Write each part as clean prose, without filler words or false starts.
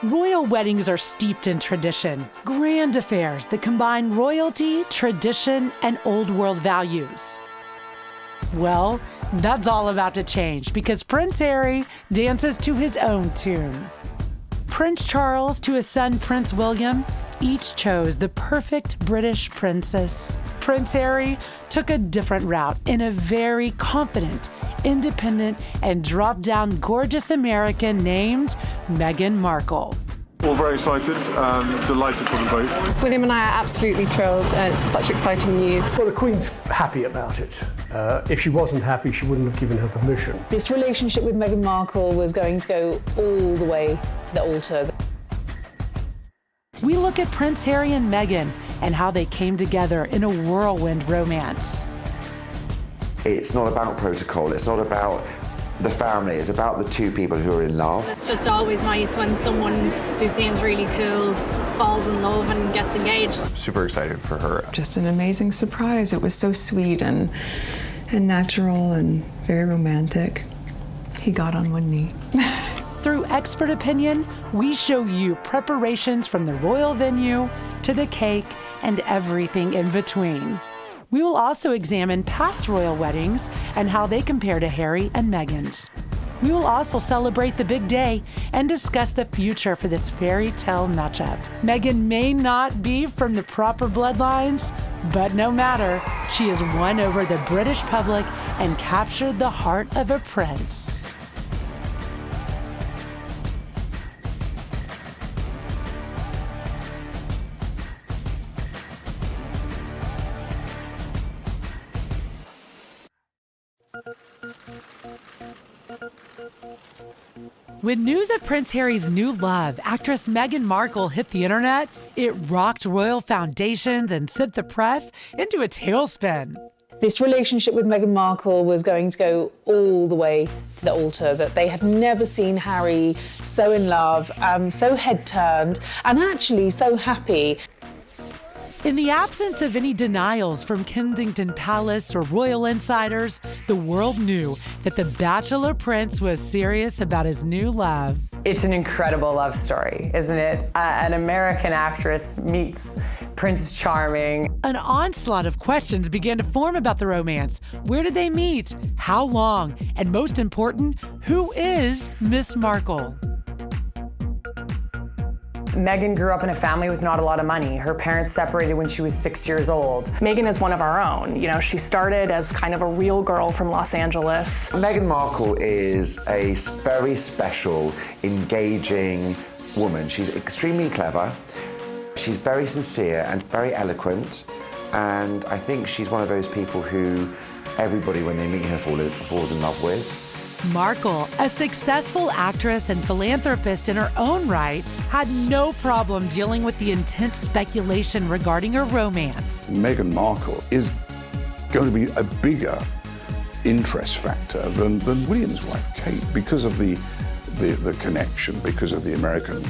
Royal weddings are steeped in tradition, grand affairs that combine royalty, tradition, and old world values. Well, that's all about to change because Prince Harry dances to his own tune. Prince Charles to his son Prince William each chose the perfect British princess. Prince Harry took a different route in a very confident, independent, and drop-down gorgeous American named Meghan Markle. All very excited, delighted for them both. William and I are absolutely thrilled. It's such exciting news. Well, the Queen's happy about it. If she wasn't happy, she wouldn't have given her permission. This relationship with Meghan Markle was going to go all the way to the altar. We look at Prince Harry and Meghan and how they came together in a whirlwind romance. It's not about protocol, it's not about the family, it's about the two people who are in love. It's just always nice when someone who seems really cool falls in love and gets engaged. Super excited for her. Just an amazing surprise. It was so sweet and natural and very romantic. He got on one knee. Through expert opinion, we show you preparations from the royal venue to the cake and everything in between. We will also examine past royal weddings and how they compare to Harry and Meghan's. We will also celebrate the big day and discuss the future for this fairy tale matchup. Meghan may not be from the proper bloodlines, but no matter, she has won over the British public and captured the heart of a prince. When news of Prince Harry's new love, actress Meghan Markle, hit the internet, it rocked royal foundations and sent the press into a tailspin. This relationship with Meghan Markle was going to go all the way to the altar, that they had never seen Harry so in love, so head-turned, and actually so happy. In the absence of any denials from Kensington Palace or royal insiders, the world knew that the bachelor prince was serious about his new love. It's an incredible love story, isn't it? An American actress meets Prince Charming. An onslaught of questions began to form about the romance. Where did they meet? How long? And most important, who is Miss Markle? Meghan grew up in a family with not a lot of money. Her parents separated when she was 6 years old. Meghan is one of our own. You know, she started as kind of a real girl from Los Angeles. Meghan Markle is a very special, engaging woman. She's extremely clever. She's very sincere and very eloquent. And I think she's one of those people who everybody, when they meet her, falls in love with. Markle, a successful actress and philanthropist in her own right, had no problem dealing with the intense speculation regarding her romance. Meghan Markle is going to be a bigger interest factor than William's wife, Kate, because of the connection, because of the American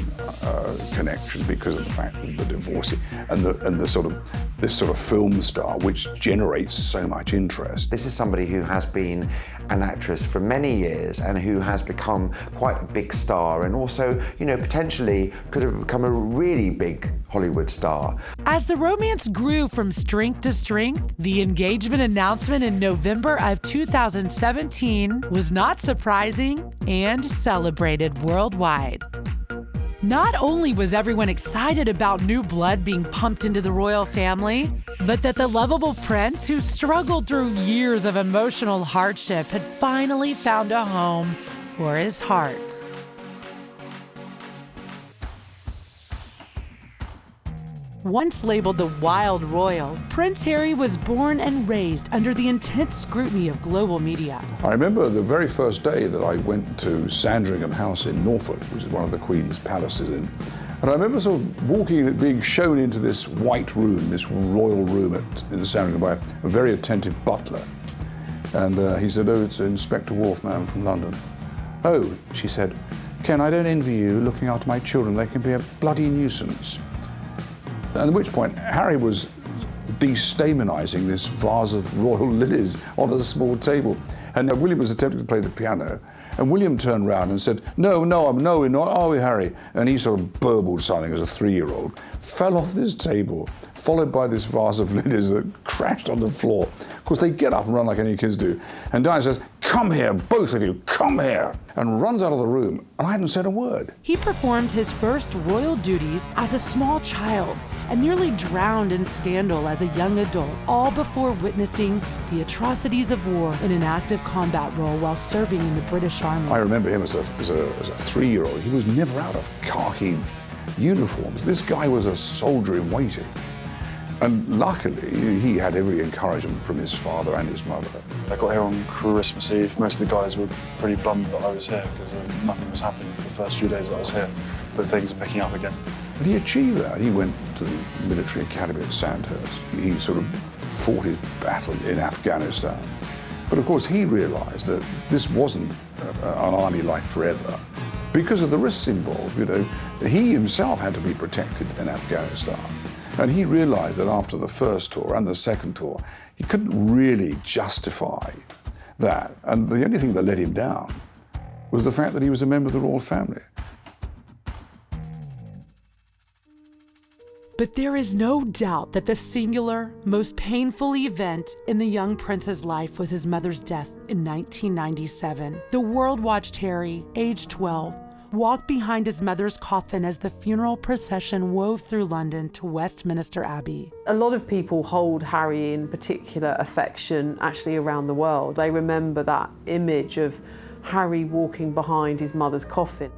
connection, because of the fact that the divorcee and this sort of film star, which generates so much interest. This is somebody who has been an actress for many years and who has become quite a big star, and also, you know, potentially could have become a really big Hollywood star. As the romance grew from strength to strength, the engagement announcement in November of 2017 was not surprising and celebrated worldwide. Not only was everyone excited about new blood being pumped into the royal family, but that the lovable prince, who struggled through years of emotional hardship, had finally found a home for his heart. Once labeled the wild royal, Prince Harry was born and raised under the intense scrutiny of global media. I remember the very first day that I went to Sandringham House in Norfolk, which is one of the Queen's palaces and I remember sort of walking, being shown into this white room, this royal room in Sandringham by a very attentive butler. And he said, "Oh, it's Inspector Wharf, ma'am, from London." "Oh," she said, "Ken, I don't envy you looking after my children. They can be a bloody nuisance." And at which point, Harry was destamenizing this vase of royal lilies on a small table. And William was attempting to play the piano, And William turned round and said, no, we're not, are we, Harry? And he sort of burbled something as a 3-year-old, fell off this table, followed by this vase of lilies that crashed on the floor. Of course, they get up and run like any kids do. And Diana says, come here, both of you, come here, and runs out of the room, and I hadn't said a word. He performed his first royal duties as a small child and nearly drowned in scandal as a young adult, all before witnessing the atrocities of war in an active combat role while serving in the British Army. I remember him as a 3-year-old. He was never out of khaki uniforms. This guy was a soldier in waiting. And luckily, he had every encouragement from his father and his mother. I got here on Christmas Eve. Most of the guys were pretty bummed that I was here because nothing was happening for the first few days that I was here, but things are picking up again. But he achieved that. He went to the military academy at Sandhurst. He sort of fought his battle in Afghanistan. But of course, he realized that this wasn't an army life forever because of the risks involved. You know, he himself had to be protected in Afghanistan. And he realized that after the first tour and the second tour, he couldn't really justify that. And the only thing that let him down was the fact that he was a member of the royal family. But there is no doubt that the singular, most painful event in the young prince's life was his mother's death in 1997. The world watched Harry, age 12, walk behind his mother's coffin as the funeral procession wove through London to Westminster Abbey. A lot of people hold Harry in particular affection actually around the world. They remember that image of Harry walking behind his mother's coffin.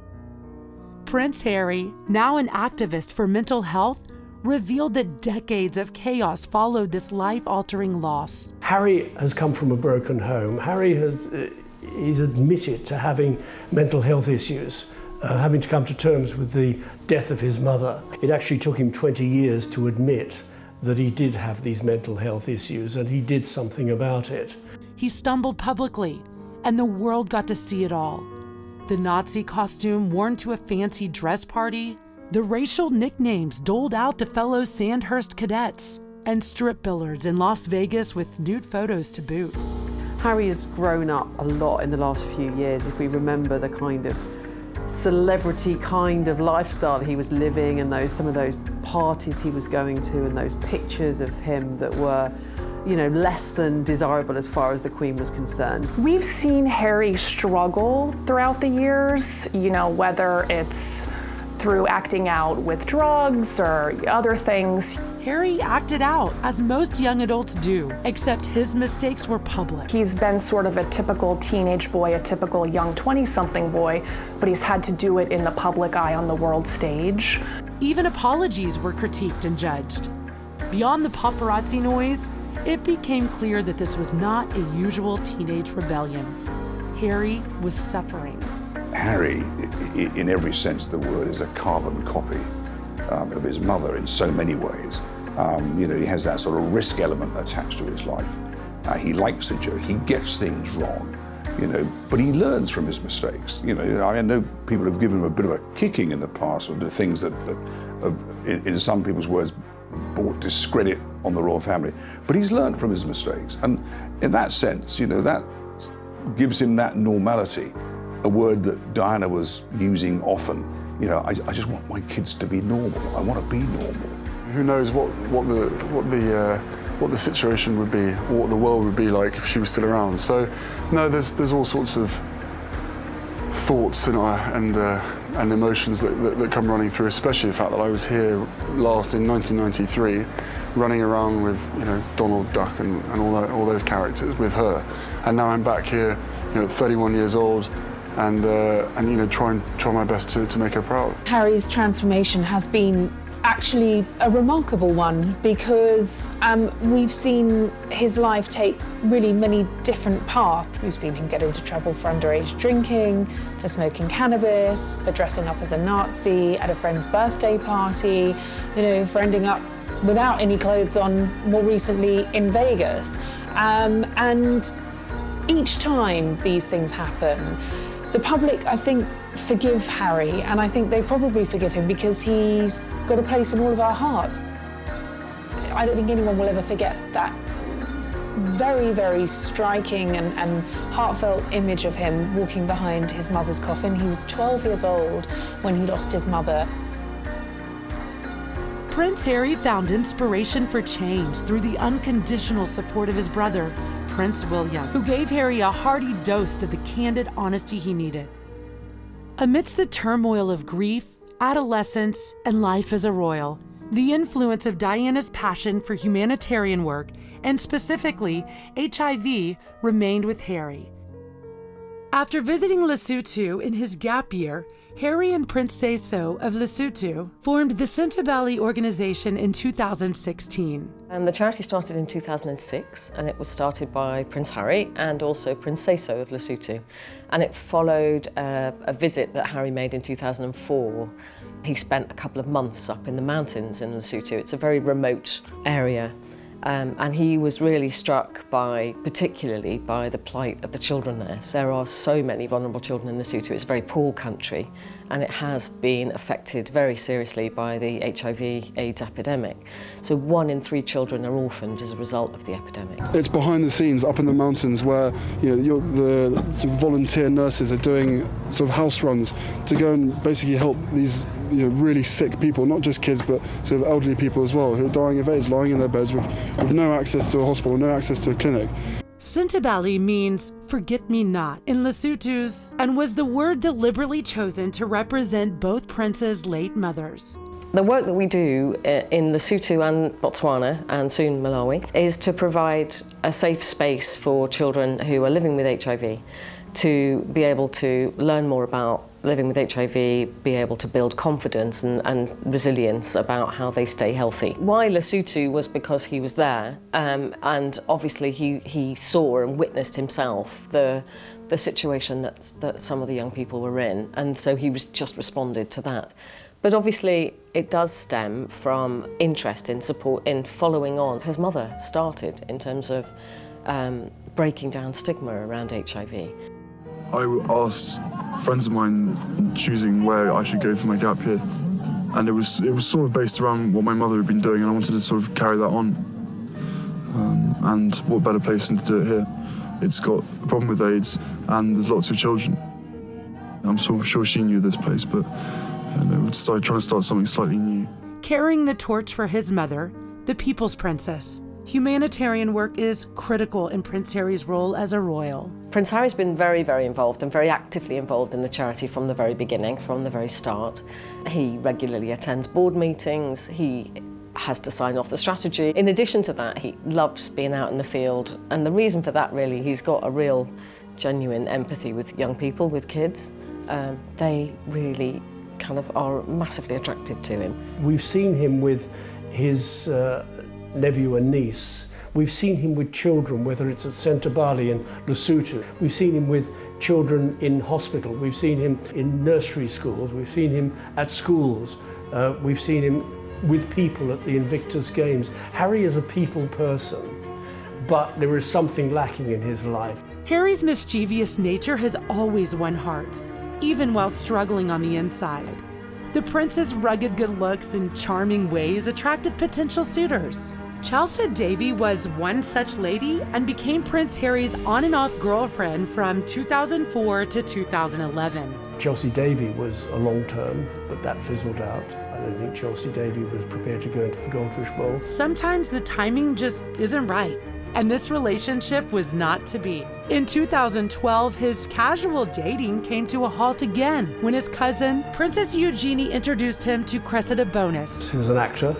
Prince Harry, now an activist for mental health, revealed that decades of chaos followed this life-altering loss. Harry has come from a broken home. Harry is admitted to having mental health issues, having to come to terms with the death of his mother. It actually took him 20 years to admit that he did have these mental health issues, and he did something about it. He stumbled publicly, and the world got to see it all. The Nazi costume worn to a fancy dress party, the racial nicknames doled out to fellow Sandhurst cadets, and strip billards in Las Vegas with nude photos to boot. Harry has grown up a lot in the last few years, if we remember the kind of celebrity kind of lifestyle he was living and some of those parties he was going to and those pictures of him that were, you know, less than desirable as far as the Queen was concerned. We've seen Harry struggle throughout the years, you know, whether it's through acting out with drugs or other things. Harry acted out, as most young adults do, except his mistakes were public. He's been sort of a typical teenage boy, a typical young 20-something boy, but he's had to do it in the public eye on the world stage. Even apologies were critiqued and judged. Beyond the paparazzi noise, it became clear that this was not a usual teenage rebellion. Harry was suffering. Harry, in every sense of the word, is a carbon copy of his mother in so many ways. You know, he has that sort of risk element attached to his life. He likes a joke, he gets things wrong, you know, but he learns from his mistakes. You know, I know people have given him a bit of a kicking in the past for the things that in some people's words, brought discredit on the royal family. But he's learned from his mistakes. And in that sense, you know, that gives him that normality, a word that Diana was using often. You know, I just want my kids to be normal. I want to be normal. Who knows what the situation would be, or what the world would be like if she was still around. So, no, there's all sorts of thoughts and emotions that come running through, especially the fact that I was here last in 1993, running around with, you know, Donald Duck and all those characters with her, and now I'm back here, you know, 31 years old. And you know, try my best to make her proud. Harry's transformation has been actually a remarkable one because we've seen his life take really many different paths. We've seen him get into trouble for underage drinking, for smoking cannabis, for dressing up as a Nazi at a friend's birthday party, you know, for ending up without any clothes on more recently in Vegas. And each time these things happen, the public, I think, forgive Harry, and I think they probably forgive him because he's got a place in all of our hearts. I don't think anyone will ever forget that very, very striking and heartfelt image of him walking behind his mother's coffin. He was 12 years old when he lost his mother. Prince Harry found inspiration for change through the unconditional support of his brother, Prince William, who gave Harry a hearty dose of the candid honesty he needed. Amidst the turmoil of grief, adolescence, and life as a royal, the influence of Diana's passion for humanitarian work, and specifically HIV, remained with Harry. After visiting Lesotho in his gap year, Harry and Prince Seeiso of Lesotho formed the Sintabali organization in 2016. The charity started in 2006, and it was started by Prince Harry and also Prince Seeiso of Lesotho. And it followed a visit that Harry made in 2004. He spent a couple of months up in the mountains in Lesotho. It's a very remote area. And he was really struck particularly by the plight of the children there. So there are so many vulnerable children in Lesotho. It's a very poor country, and it has been affected very seriously by the HIV/AIDS epidemic. So 1 in 3 children are orphaned as a result of the epidemic. It's behind the scenes up in the mountains where the sort of volunteer nurses are doing sort of house runs to go and basically help these really sick people, not just kids but sort of elderly people as well, who are dying of AIDS, lying in their beds with no access to a hospital, no access to a clinic. Sintabali means forget-me-not in Lesotho's, and was the word deliberately chosen to represent both Prince's late mothers. The work that we do in Lesotho and Botswana, and soon Malawi, is to provide a safe space for children who are living with HIV to be able to learn more about living with HIV, be able to build confidence and resilience about how they stay healthy. Why Lesotho was because he was there, and obviously he saw and witnessed himself the situation that some of the young people were in, and so he just responded to that. But obviously it does stem from interest in support in following on his mother started in terms of breaking down stigma around HIV. I asked friends of mine choosing where I should go for my gap year, and it was sort of based around what my mother had been doing, and I wanted to sort of carry that on. And what better place than to do it here? It's got a problem with AIDS, and there's lots of children. I'm sure she knew this place, but we decided trying to start something slightly new. Carrying the torch for his mother, the People's Princess, humanitarian work is critical in Prince Harry's role as a royal. Prince Harry's been very, very involved and very actively involved in the charity from the very beginning, from the very start. He regularly attends board meetings, he has to sign off the strategy. In addition to that, he loves being out in the field, and the reason for that really, he's got a real genuine empathy with young people, with kids. They really kind of are massively attracted to him. We've seen him with his nephew and niece. We've seen him with children, whether it's at Sintabali and Lesotho. We've seen him with children in hospital. We've seen him in nursery schools. We've seen him at schools. We've seen him with people at the Invictus Games. Harry is a people person, but there is something lacking in his life. Harry's mischievous nature has always won hearts, even while struggling on the inside. The prince's rugged good looks and charming ways attracted potential suitors. Chelsea Davy was one such lady and became Prince Harry's on and off girlfriend from 2004 to 2011. Chelsea Davy was a long term, but that fizzled out. I don't think Chelsea Davy was prepared to go into the Goldfish Bowl. Sometimes the timing just isn't right, and this relationship was not to be. In 2012, his casual dating came to a halt again when his cousin, Princess Eugenie, introduced him to Cressida Bonus. He was an actor.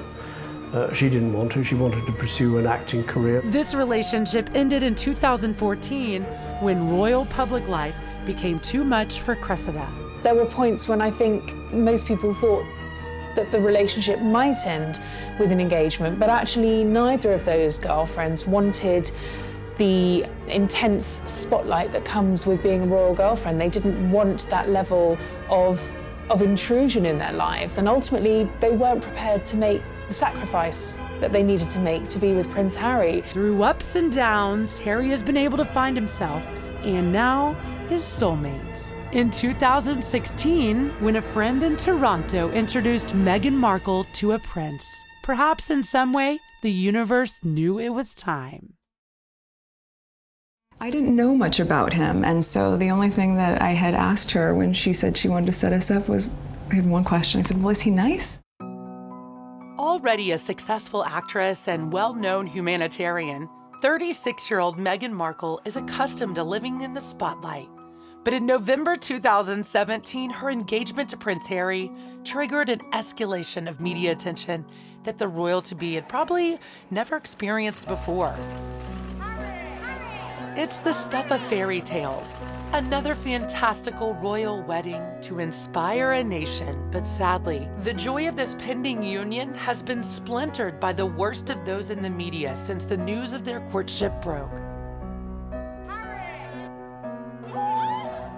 She didn't want to. She wanted to pursue an acting career. This relationship ended in 2014 when royal public life became too much for Cressida. There were points when I think most people thought that the relationship might end with an engagement, but actually neither of those girlfriends wanted the intense spotlight that comes with being a royal girlfriend. They didn't want that level of intrusion in their lives, and ultimately they weren't prepared to make the sacrifice that they needed to make to be with Prince Harry. Through ups and downs, Harry has been able to find himself, and now his soulmate. In 2016, when a friend in Toronto introduced Meghan Markle to a prince, perhaps in some way, the universe knew it was time. I didn't know much about him, and so the only thing that I had asked her when she said she wanted to set us up was, I had one question. I said, well, is he nice? Already a successful actress and well-known humanitarian, 36-year-old Meghan Markle is accustomed to living in the spotlight. But in November 2017, her engagement to Prince Harry triggered an escalation of media attention that the royal-to-be had probably never experienced before. It's the stuff of fairy tales, another fantastical royal wedding to inspire a nation, but sadly, the joy of this pending union has been splintered by the worst of those in the media since the news of their courtship broke.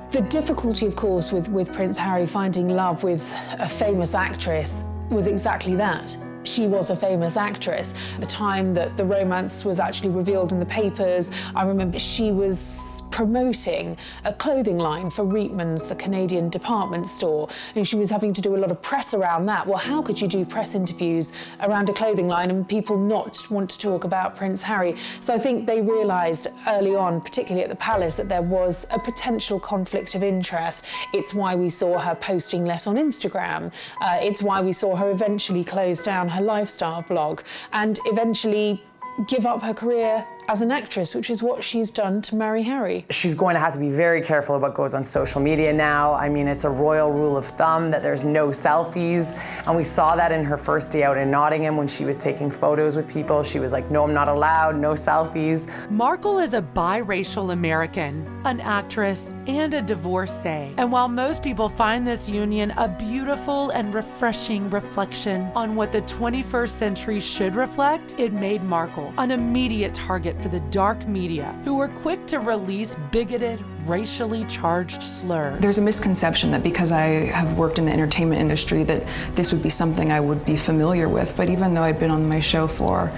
The difficulty, of course, with Prince Harry finding love with a famous actress was exactly that. She was a famous actress. The time that the romance was actually revealed in the papers, I remember she was promoting a clothing line for Reitman's, the Canadian department store, and she was having to do a lot of press around that. Well, how could you do press interviews around a clothing line and people not want to talk about Prince Harry? So I think they realised early on, particularly at the palace, that there was a potential conflict of interest. It's why we saw her posting less on Instagram. It's why we saw her eventually close down her lifestyle blog and eventually give up her career as an actress, which is what she's done to marry Harry. She's going to have to be very careful of what goes on social media now. I mean, it's a royal rule of thumb that there's no selfies, and we saw that in her first day out in Nottingham when she was taking photos with people. She was like, no, I'm not allowed, no selfies. Markle is a biracial American, an actress, and a divorcee. And while most people find this union a beautiful and refreshing reflection on what the 21st century should reflect, it made Markle an immediate target for the dark media, who were quick to release bigoted, racially charged slurs. There's a misconception that because I have worked in the entertainment industry that this would be something I would be familiar with, but even though I'd been on my show for,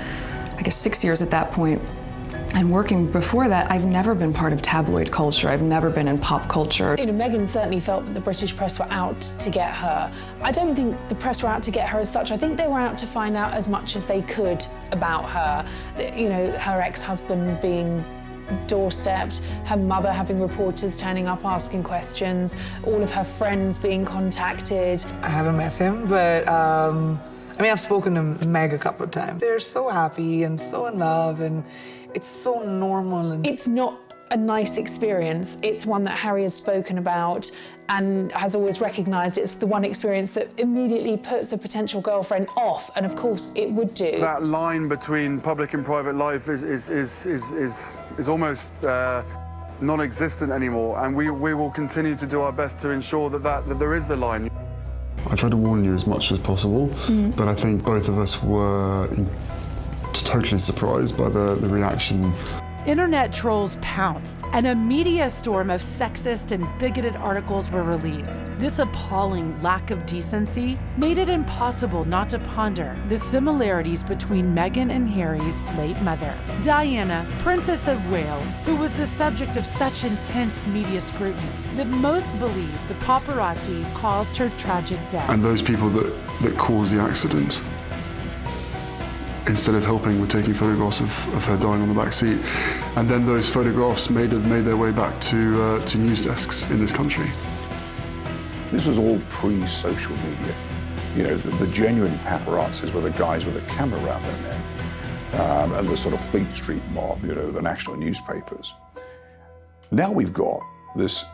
I guess, 6 years at that point, and working before that, I've never been part of tabloid culture. I've never been in pop culture. You know, Meghan certainly felt that the British press were out to get her. I don't think the press were out to get her as such. I think they were out to find out as much as they could about her. You know, her ex-husband being doorstepped, her mother having reporters turning up asking questions, all of her friends being contacted. I haven't met him, but I mean, I've spoken to Meg a couple of times. They're so happy and so in love, and it's so normal. And it's not a nice experience. It's one that Harry has spoken about and has always recognised. It's the one experience that immediately puts a potential girlfriend off, and of course it would do. That line between public and private life is almost non-existent anymore, and we will continue to do our best to ensure that there is the line. I tried to warn you as much as possible, but I think both of us were totally surprised by the reaction. Internet trolls pounced, and a media storm of sexist and bigoted articles were released. This appalling lack of decency made it impossible not to ponder the similarities between Meghan and Harry's late mother, Diana, Princess of Wales, who was the subject of such intense media scrutiny that most believe the paparazzi caused her tragic death. And those people that caused the accident, instead of helping, were taking photographs of her dying on the back seat. And then those photographs made their way back to news desks in this country. This was all pre-social media. You know, the genuine paparazzis were the guys with a camera around their neck, and the sort of Fleet Street mob, you know, the national newspapers. Now we've got this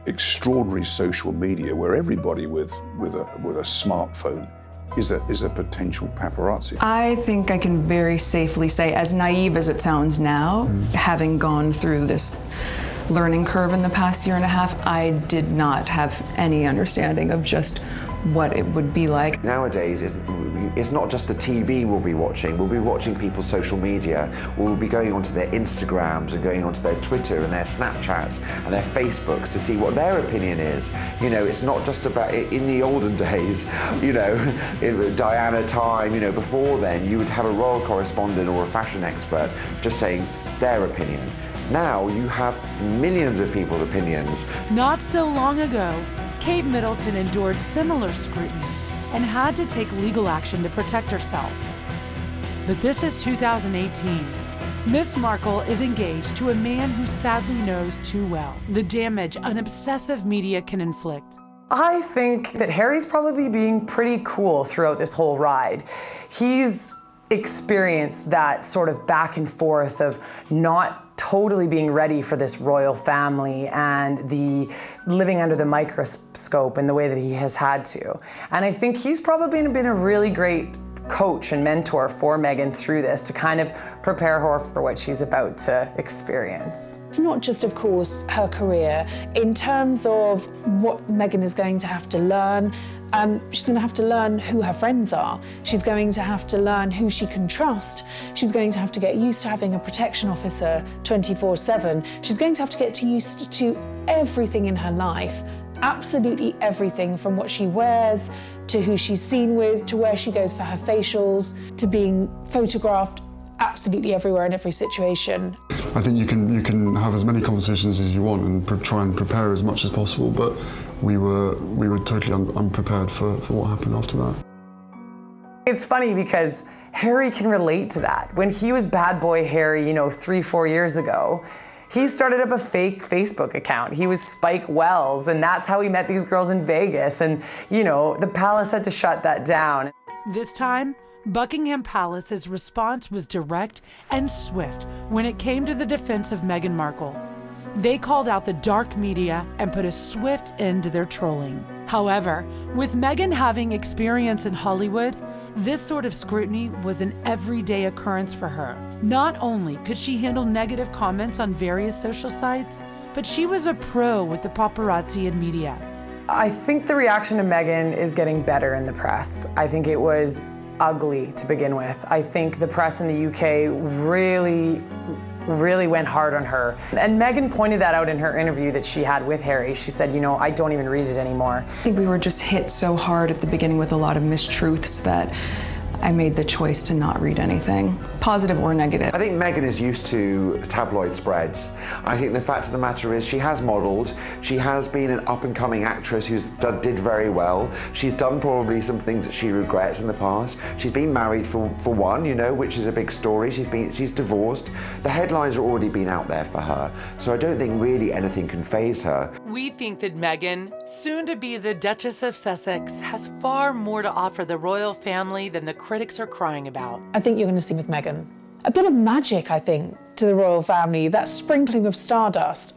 extraordinary social media where everybody with a smartphone is a potential paparazzi. I think I can very safely say, as naive as it sounds now, having gone through this learning curve in the past year and a half, I did not have any understanding of just what it would be like. Nowadays, it's not just the TV we'll be watching people's social media. We'll be going onto their Instagrams and going onto their Twitter and their Snapchats and their Facebooks to see what their opinion is. You know, it's not just about, in the olden days, you know, in Diana time, you know, before then, you would have a royal correspondent or a fashion expert just saying their opinion. Now you have millions of people's opinions. Not so long ago, Kate Middleton endured similar scrutiny and had to take legal action to protect herself. But this is 2018, Miss Markle is engaged to a man who sadly knows too well the damage an obsessive media can inflict. I think that Harry's probably being pretty cool throughout this whole ride. He's experienced that sort of back and forth of not totally being ready for this royal family and the living under the microscope in the way that he has had to. And I think he's probably been a really great coach and mentor for Meghan through this to kind of prepare her for what she's about to experience. It's not just, of course, her career. In terms of what Meghan is going to have to learn, she's going to have to learn who her friends are. She's going to have to learn who she can trust. She's going to have to get used to having a protection officer 24/7. She's going to have to get used to everything in her life. Absolutely everything, from what she wears, to who she's seen with, to where she goes for her facials, to being photographed absolutely everywhere in every situation. I think you can have as many conversations as you want and try and prepare as much as possible, but we were totally unprepared for what happened after that. It's funny because Harry can relate to that. When he was bad boy Harry, 3-4 years ago, he started up a fake Facebook account. He was Spike Wells, and that's how he met these girls in Vegas. And, the palace had to shut that down. This time, Buckingham Palace's response was direct and swift when it came to the defense of Meghan Markle. They called out the dark media and put a swift end to their trolling. However, with Meghan having experience in Hollywood, this sort of scrutiny was an everyday occurrence for her. Not only could she handle negative comments on various social sites, but she was a pro with the paparazzi and media. I think the reaction to Meghan is getting better in the press. I think it was ugly to begin with. I think the press in the UK really went hard on her. And Meghan pointed that out in her interview that she had with Harry. She said, I don't even read it anymore. I think we were just hit so hard at the beginning with a lot of mistruths that I made the choice to not read anything, positive or negative. I think Meghan is used to tabloid spreads. I think the fact of the matter is she has modelled, she has been an up-and-coming actress who's did very well. She's done probably some things that she regrets in the past. She's been married for one, which is a big story. She's divorced. The headlines are already been out there for her, so I don't think really anything can faze her. We think that Meghan, soon to be the Duchess of Sussex, has far more to offer the royal family than the critics are crying about. I think you're going to see with Meghan a bit of magic, I think, to the royal family, that sprinkling of stardust.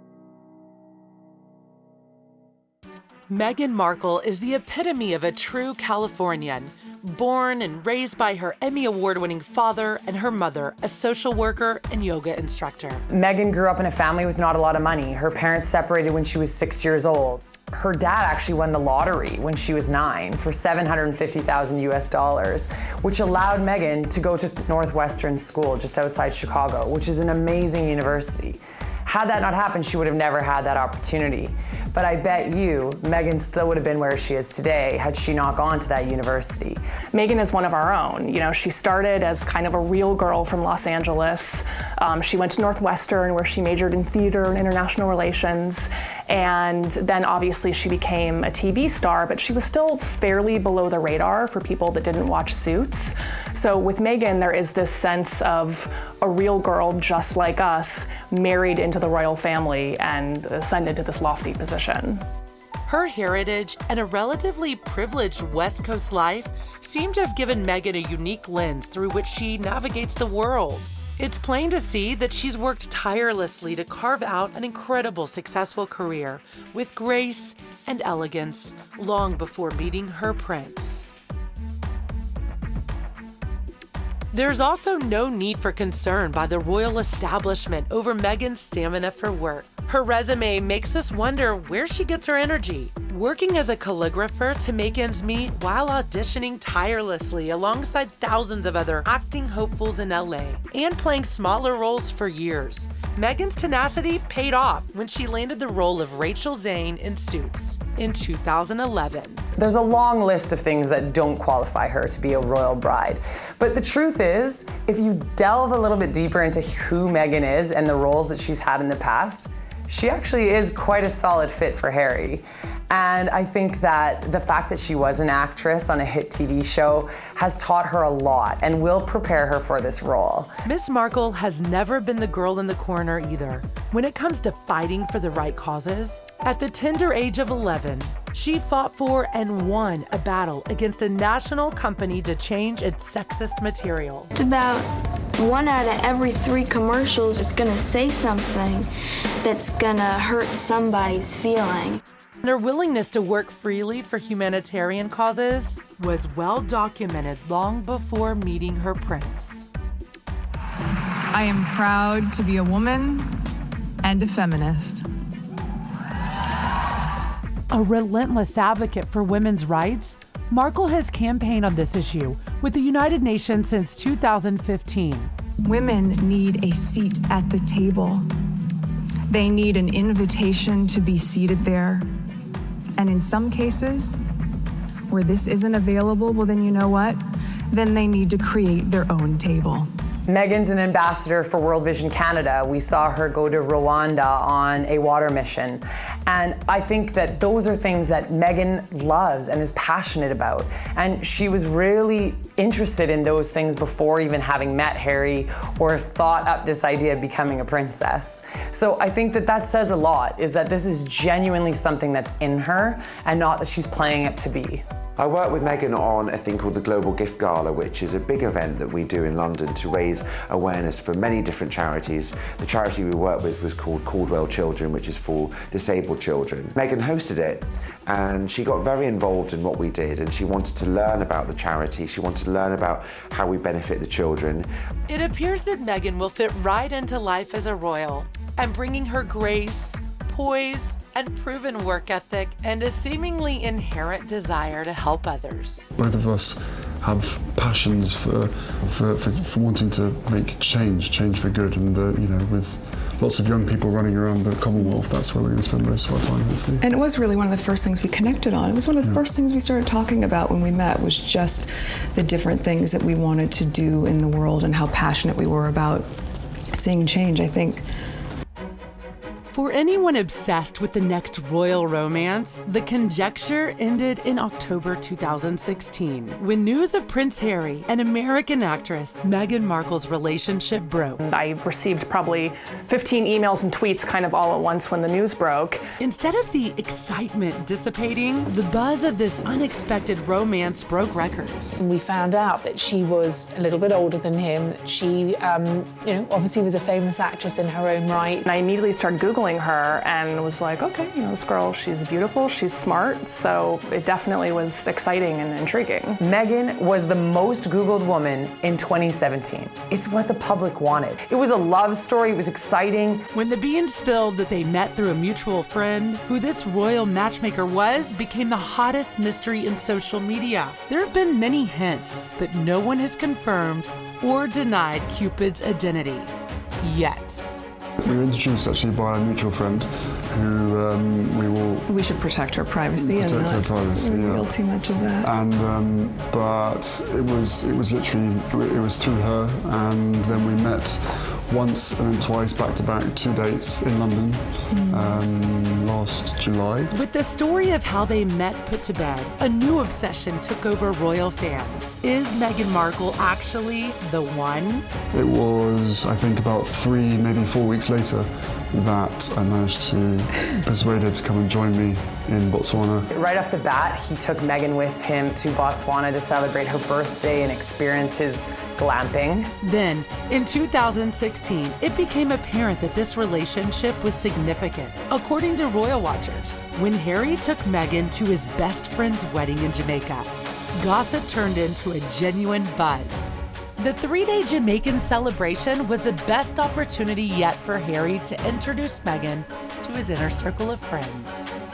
Meghan Markle is the epitome of a true Californian, born and raised by her Emmy Award-winning father and her mother, a social worker and yoga instructor. Meghan grew up in a family with not a lot of money. Her parents separated when she was 6 years old. Her dad actually won the lottery when she was 9 for $750,000 US, which allowed Meghan to go to Northwestern School just outside Chicago, which is an amazing university. Had that not happened, she would have never had that opportunity. But I bet you, Meghan still would have been where she is today had she not gone to that university. Meghan is one of our own. She started as kind of a real girl from Los Angeles. She went to Northwestern, where she majored in theater and international relations. And then obviously she became a TV star, but she was still fairly below the radar for people that didn't watch Suits. So with Meghan, there is this sense of a real girl just like us, married into the royal family and ascended to this lofty position. Her heritage and a relatively privileged West Coast life seem to have given Meghan a unique lens through which she navigates the world. It's plain to see that she's worked tirelessly to carve out an incredible successful career with grace and elegance long before meeting her prince. There's also no need for concern by the royal establishment over Meghan's stamina for work. Her resume makes us wonder where she gets her energy. Working as a calligrapher to make ends meet while auditioning tirelessly alongside thousands of other acting hopefuls in LA and playing smaller roles for years. Meghan's tenacity paid off when she landed the role of Rachel Zane in Suits in 2011. There's a long list of things that don't qualify her to be a royal bride. But the truth is, if you delve a little bit deeper into who Meghan is and the roles that she's had in the past, she actually is quite a solid fit for Harry. And I think that the fact that she was an actress on a hit TV show has taught her a lot and will prepare her for this role. Miss Markle has never been the girl in the corner either. When it comes to fighting for the right causes, at the tender age of 11, she fought for and won a battle against a national company to change its sexist material. It's about 1 out of every 3 commercials is gonna say something that's gonna hurt somebody's feeling. Her willingness to work freely for humanitarian causes was well documented long before meeting her prince. I am proud to be a woman and a feminist. A relentless advocate for women's rights, Markle has campaigned on this issue with the United Nations since 2015. Women need a seat at the table. They need an invitation to be seated there. And in some cases, where this isn't available, well then you know what? Then they need to create their own table. Meghan's an ambassador for World Vision Canada. We saw her go to Rwanda on a water mission. And I think that those are things that Meghan loves and is passionate about. And she was really interested in those things before even having met Harry or thought up this idea of becoming a princess. So I think that that says a lot, is that this is genuinely something that's in her and not that she's playing it to be. I work with Meghan on a thing called the Global Gift Gala, which is a big event that we do in London to raise awareness for many different charities. The charity we work with was called Caldwell Children, which is for disabled children. Meghan hosted it, and she got very involved in what we did, and she wanted to learn about the charity. She wanted to learn about how we benefit the children. It appears that Meghan will fit right into life as a royal, and bringing her grace, poise, and proven work ethic and a seemingly inherent desire to help others. Both of us have passions for wanting to make change for good, and with lots of young people running around the Commonwealth, that's where we're going to spend most of our time, hopefully. And it was really one of the first things we connected on. It was one of the first things we started talking about when we met, was just the different things that we wanted to do in the world and how passionate we were about seeing change, I think. For anyone obsessed with the next royal romance, the conjecture ended in October 2016, when news of Prince Harry and American actress Meghan Markle's relationship broke. I received probably 15 emails and tweets kind of all at once when the news broke. Instead of the excitement dissipating, the buzz of this unexpected romance broke records. We found out that she was a little bit older than him. She, obviously was a famous actress in her own right. And I immediately started Googling her and was like, okay, this girl, she's beautiful, she's smart, so it definitely was exciting and intriguing. Meghan was the most Googled woman in 2017. It's what the public wanted. It was a love story, it was exciting. When the beans spilled that they met through a mutual friend, who this royal matchmaker was became the hottest mystery in social media. There have been many hints, but no one has confirmed or denied Cupid's identity yet. We were introduced actually by a mutual friend who We should protect her privacy and not reveal too much of that. And but it was literally through her, and then we met once and then twice back to back, 2 dates in London last July. With the story of how they met put to bed, a new obsession took over royal fans. Is Meghan Markle actually the one? It was, I think, about 3, maybe 4 weeks later that I managed to persuade her to come and join me in Botswana. Right off the bat, he took Meghan with him to Botswana to celebrate her birthday and experience his glamping. Then, in 2016, it became apparent that this relationship was significant. According to Royal Watchers, when Harry took Meghan to his best friend's wedding in Jamaica, gossip turned into a genuine buzz. The 3-day Jamaican celebration was the best opportunity yet for Harry to introduce Meghan to his inner circle of friends.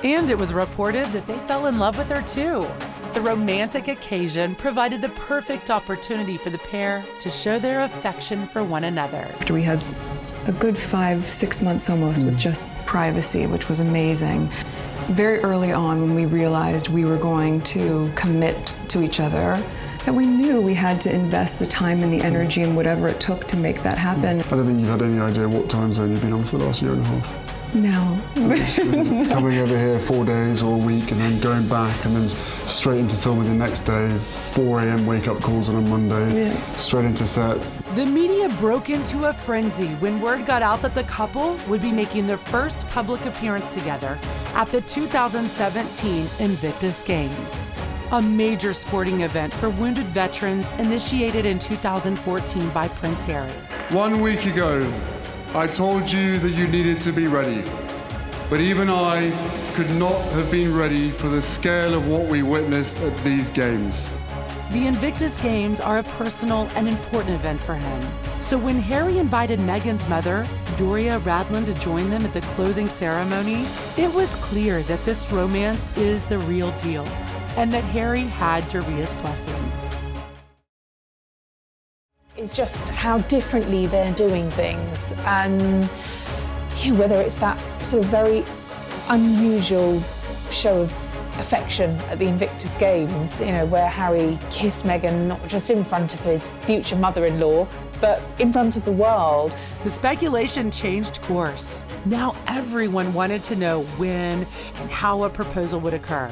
And it was reported that they fell in love with her too. The romantic occasion provided the perfect opportunity for the pair to show their affection for one another. We had a good 5-6 months almost with just privacy, which was amazing. Very early on, when we realized we were going to commit to each other, that we knew we had to invest the time and the energy and whatever it took to make that happen. I don't think you've had any idea what time zone you've been on for the last year and a half. No. Coming over here 4 days or a week and then going back and then straight into filming the next day, 4 a.m. wake-up calls on a Monday, yes. Straight into set. The media broke into a frenzy when word got out that the couple would be making their first public appearance together at the 2017 Invictus Games, a major sporting event for wounded veterans initiated in 2014 by Prince Harry. 1 week ago, I told you that you needed to be ready, but even I could not have been ready for the scale of what we witnessed at these games. The Invictus Games are a personal and important event for him. So when Harry invited Meghan's mother, Doria Radland, to join them at the closing ceremony, it was clear that this romance is the real deal and that Harry had Doria's blessing. It's just how differently they're doing things, and whether it's that sort of very unusual show of affection at the Invictus Games, where Harry kissed Meghan not just in front of his future mother-in-law, but in front of the world. The speculation changed course. Now everyone wanted to know when and how a proposal would occur.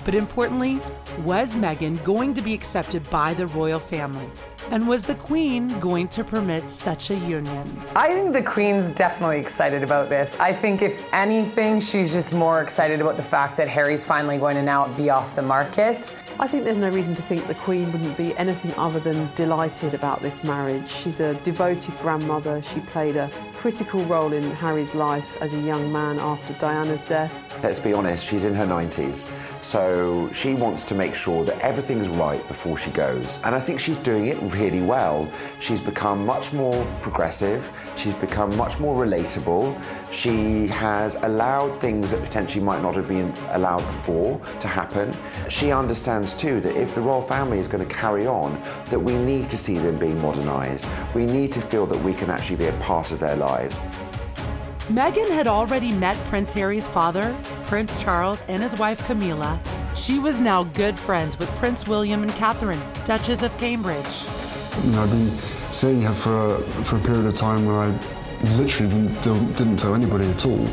But importantly, was Meghan going to be accepted by the royal family? And was the Queen going to permit such a union? I think the Queen's definitely excited about this. I think if anything, she's just more excited about the fact that Harry's finally going to now be off the market. I think there's no reason to think the Queen wouldn't be anything other than delighted about this marriage. She's a devoted grandmother. She played a critical role in Harry's life as a young man after Diana's death. Let's be honest, she's in her 90s, so she wants to make sure that everything's right before she goes. And I think she's doing it really well. She's become much more progressive, she's become much more relatable, she has allowed things that potentially might not have been allowed before to happen. She understands too that if the royal family is going to carry on, that we need to see them being modernised. We need to feel that we can actually be a part of their lives. Meghan had already met Prince Harry's father, Prince Charles, and his wife Camilla. She was now good friends with Prince William and Catherine, Duchess of Cambridge. I've been seeing her for a period of time where I literally didn't tell anybody at all.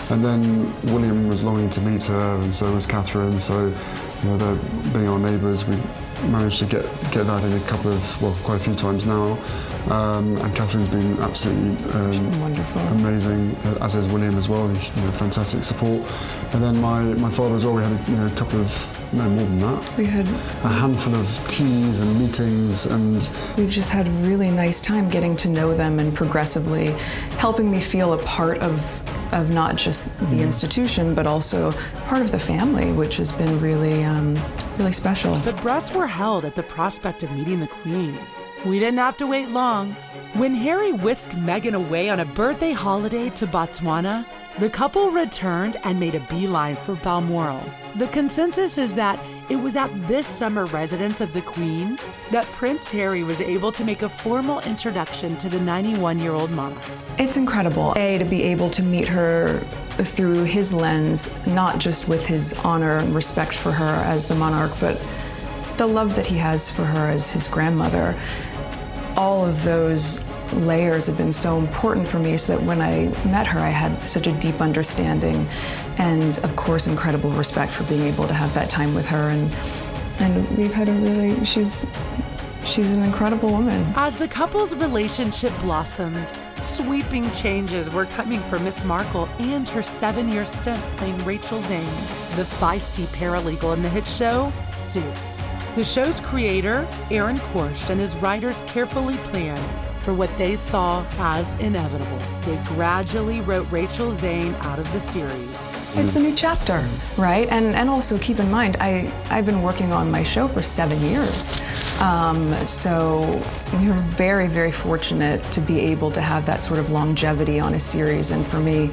And then William was longing to meet her, and so was Catherine. So, they're being our neighbours. We managed to get that in quite a few times now. And Catherine's been absolutely wonderful, amazing, as is William as well. Fantastic support. And then my father as well. We had a couple of, no more than that. We had a handful of teas and meetings, and we've just had a really nice time getting to know them and progressively helping me feel a part of not just the institution, but also part of the family, which has been really, really special. The breaths were held at the prospect of meeting the Queen. We didn't have to wait long. When Harry whisked Meghan away on a birthday holiday to Botswana, the couple returned and made a beeline for Balmoral. The consensus is that it was at this summer residence of the Queen that Prince Harry was able to make a formal introduction to the 91-year-old monarch. It's incredible, to be able to meet her through his lens, not just with his honor and respect for her as the monarch, but the love that he has for her as his grandmother. All of those layers have been so important for me, so that when I met her, I had such a deep understanding and, of course, incredible respect for being able to have that time with her. And we've had she's an incredible woman. As the couple's relationship blossomed, sweeping changes were coming for Miss Markle and her 7-year stint playing Rachel Zane, the feisty paralegal in the hit show Suits. The show's creator, Aaron Korsh, and his writers carefully planned for what they saw as inevitable. They gradually wrote Rachel Zane out of the series. It's a new chapter, right? And also keep in mind, I've been working on my show for 7 years. So we were very, very fortunate to be able to have that sort of longevity on a series. And for me,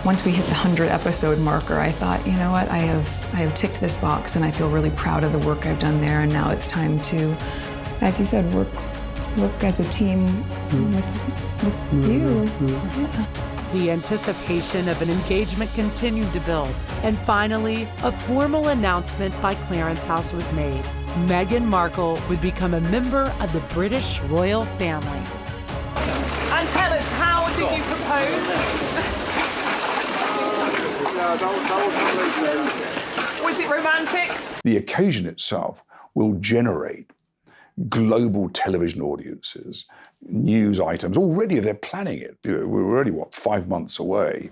once we hit the 100-episode marker, I thought, you know what, I have ticked this box, and I feel really proud of the work I've done there. And now it's time to, as you said, work as a team with you. Yeah. The anticipation of an engagement continued to build, and finally, a formal announcement by Clarence House was made. Meghan Markle would become a member of the British royal family. And tell us, how did you propose? Was it romantic? The occasion itself will generate global television audiences, news items. Already they're planning it. We're already, 5 months away.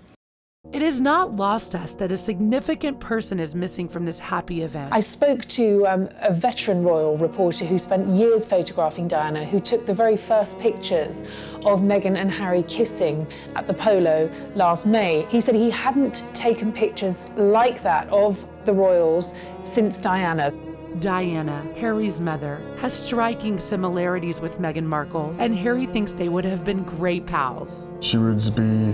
It is not lost us that a significant person is missing from this happy event. I spoke to a veteran royal reporter who spent years photographing Diana, who took the very first pictures of Meghan and Harry kissing at the polo last May. He said he hadn't taken pictures like that of the royals since Diana. Diana, Harry's mother, has striking similarities with Meghan Markle, and Harry thinks they would have been great pals. She would be